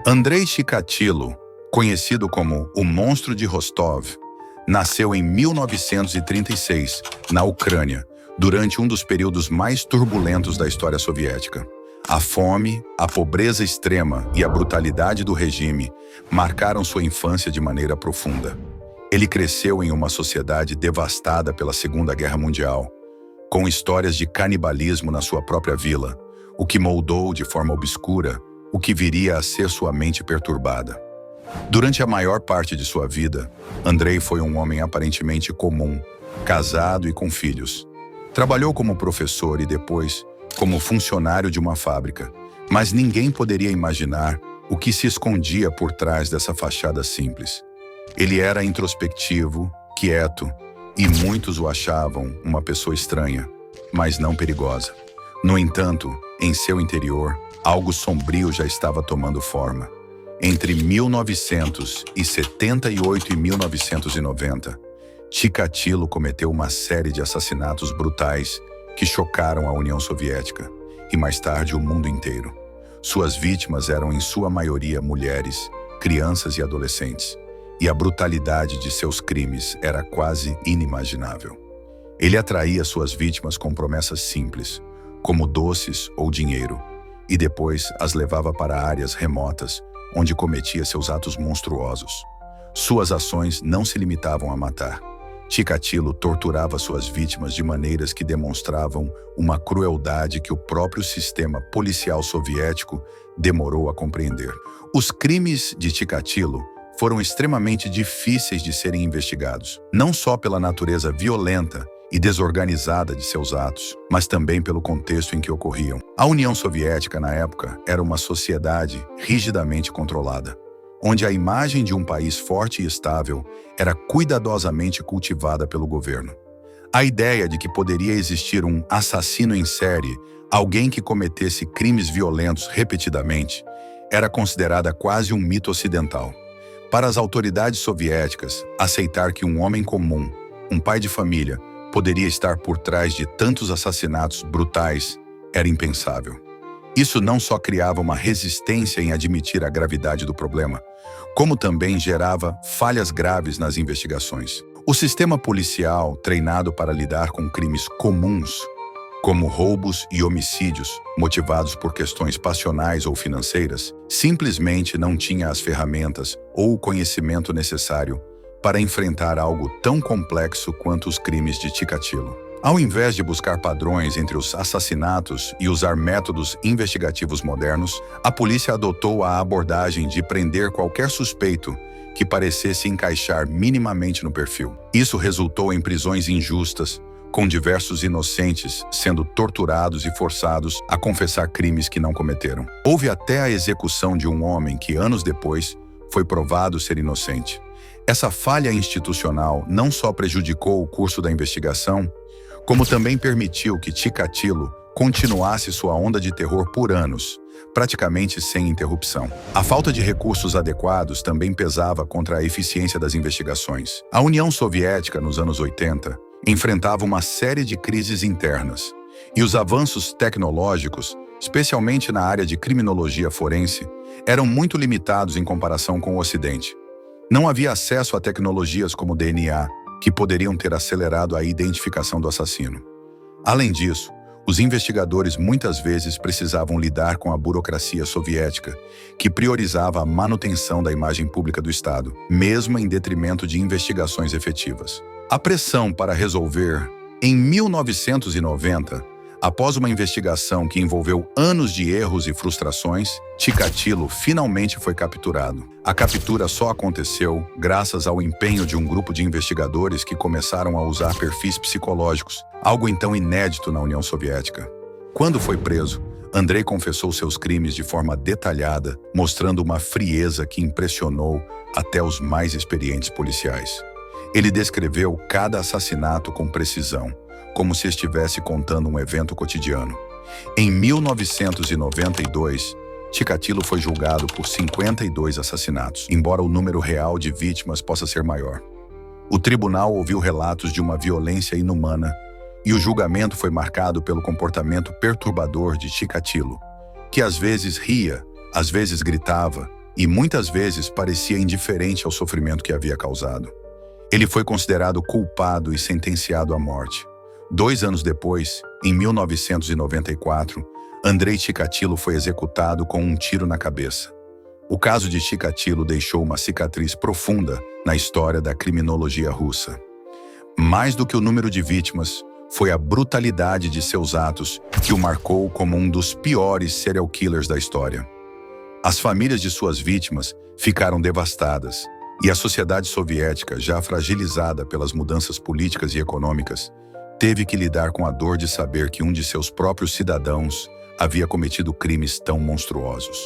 Andrei Chikatilo, conhecido como o Monstro de Rostov, nasceu em 1936, na Ucrânia, durante um dos períodos mais turbulentos da história soviética. A fome, a pobreza extrema e a brutalidade do regime marcaram sua infância de maneira profunda. Ele cresceu em uma sociedade devastada pela Segunda Guerra Mundial, com histórias de canibalismo na sua própria vila, o que moldou de forma obscura o que viria a ser sua mente perturbada. Durante a maior parte de sua vida, Andrei foi um homem aparentemente comum, casado e com filhos. Trabalhou como professor e depois como funcionário de uma fábrica, mas ninguém poderia imaginar o que se escondia por trás dessa fachada simples. Ele era introspectivo, quieto, e muitos o achavam uma pessoa estranha, mas não perigosa. No entanto, em seu interior, algo sombrio já estava tomando forma. Entre 1978 e 1990, Chikatilo cometeu uma série de assassinatos brutais que chocaram a União Soviética e mais tarde o mundo inteiro. Suas vítimas eram em sua maioria mulheres, crianças e adolescentes, e a brutalidade de seus crimes era quase inimaginável. Ele atraía suas vítimas com promessas simples, como doces ou dinheiro, e depois as levava para áreas remotas, onde cometia seus atos monstruosos. Suas ações não se limitavam a matar. Chikatilo torturava suas vítimas de maneiras que demonstravam uma crueldade que o próprio sistema policial soviético demorou a compreender. Os crimes de Chikatilo foram extremamente difíceis de serem investigados, não só pela natureza violenta e desorganizada de seus atos, mas também pelo contexto em que ocorriam. A União Soviética, na época, era uma sociedade rigidamente controlada, onde a imagem de um país forte e estável era cuidadosamente cultivada pelo governo. A ideia de que poderia existir um assassino em série, alguém que cometesse crimes violentos repetidamente, era considerada quase um mito ocidental. Para as autoridades soviéticas, aceitar que um homem comum, um pai de família, poderia estar por trás de tantos assassinatos brutais era impensável. Isso não só criava uma resistência em admitir a gravidade do problema, como também gerava falhas graves nas investigações. O sistema policial, treinado para lidar com crimes comuns, como roubos e homicídios motivados por questões passionais ou financeiras, simplesmente não tinha as ferramentas ou o conhecimento necessário para enfrentar algo tão complexo quanto os crimes de Chikatilo. Ao invés de buscar padrões entre os assassinatos e usar métodos investigativos modernos, a polícia adotou a abordagem de prender qualquer suspeito que parecesse encaixar minimamente no perfil. Isso resultou em prisões injustas, com diversos inocentes sendo torturados e forçados a confessar crimes que não cometeram. Houve até a execução de um homem que, anos depois, foi provado ser inocente. Essa falha institucional não só prejudicou o curso da investigação, como também permitiu que Chikatilo continuasse sua onda de terror por anos, praticamente sem interrupção. A falta de recursos adequados também pesava contra a eficiência das investigações. A União Soviética, nos anos 80, enfrentava uma série de crises internas, e os avanços tecnológicos, especialmente na área de criminologia forense, eram muito limitados em comparação com o Ocidente. Não havia acesso a tecnologias como DNA, que poderiam ter acelerado a identificação do assassino. Além disso, os investigadores muitas vezes precisavam lidar com a burocracia soviética, que priorizava a manutenção da imagem pública do Estado, mesmo em detrimento de investigações efetivas. A pressão para resolver, em 1990, após uma investigação que envolveu anos de erros e frustrações, Chikatilo finalmente foi capturado. A captura só aconteceu graças ao empenho de um grupo de investigadores que começaram a usar perfis psicológicos, algo então inédito na União Soviética. Quando foi preso, Andrei confessou seus crimes de forma detalhada, mostrando uma frieza que impressionou até os mais experientes policiais. Ele descreveu cada assassinato com precisão, como se estivesse contando um evento cotidiano. Em 1992, Chikatilo foi julgado por 52 assassinatos, embora o número real de vítimas possa ser maior. O tribunal ouviu relatos de uma violência inumana e o julgamento foi marcado pelo comportamento perturbador de Chikatilo, que às vezes ria, às vezes gritava e muitas vezes parecia indiferente ao sofrimento que havia causado. Ele foi considerado culpado e sentenciado à morte. 2 anos depois, em 1994, Andrei Chikatilo foi executado com um tiro na cabeça. O caso de Chikatilo deixou uma cicatriz profunda na história da criminologia russa. Mais do que o número de vítimas, foi a brutalidade de seus atos que o marcou como um dos piores serial killers da história. As famílias de suas vítimas ficaram devastadas, e a sociedade soviética, já fragilizada pelas mudanças políticas e econômicas, teve que lidar com a dor de saber que um de seus próprios cidadãos havia cometido crimes tão monstruosos.